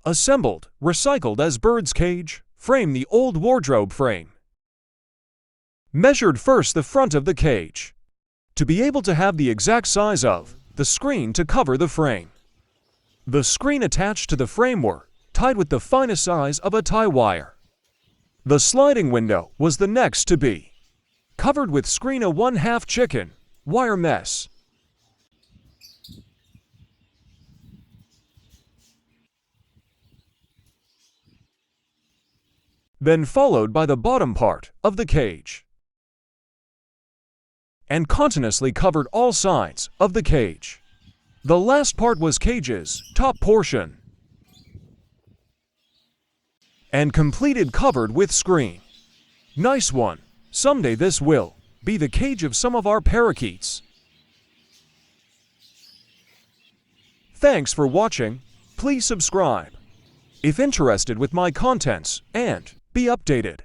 Assembled, recycled as bird's cage, frame the old wardrobe frame. Measured first the front of the cage, to be able to have the exact size of the screen to cover the frame. The screen attached to the framework, tied with the finest size of a tie wire. The sliding window was the next to be covered with screen a 1/2 chicken wire mesh. Then followed by the bottom part of the cage, and continuously covered all sides of the cage. The last part was cage's top portion, and completed covered with screen. Nice one. Someday this will be the cage of some of our parakeets. Thanks for watching. Please subscribe if interested with my contents and be updated.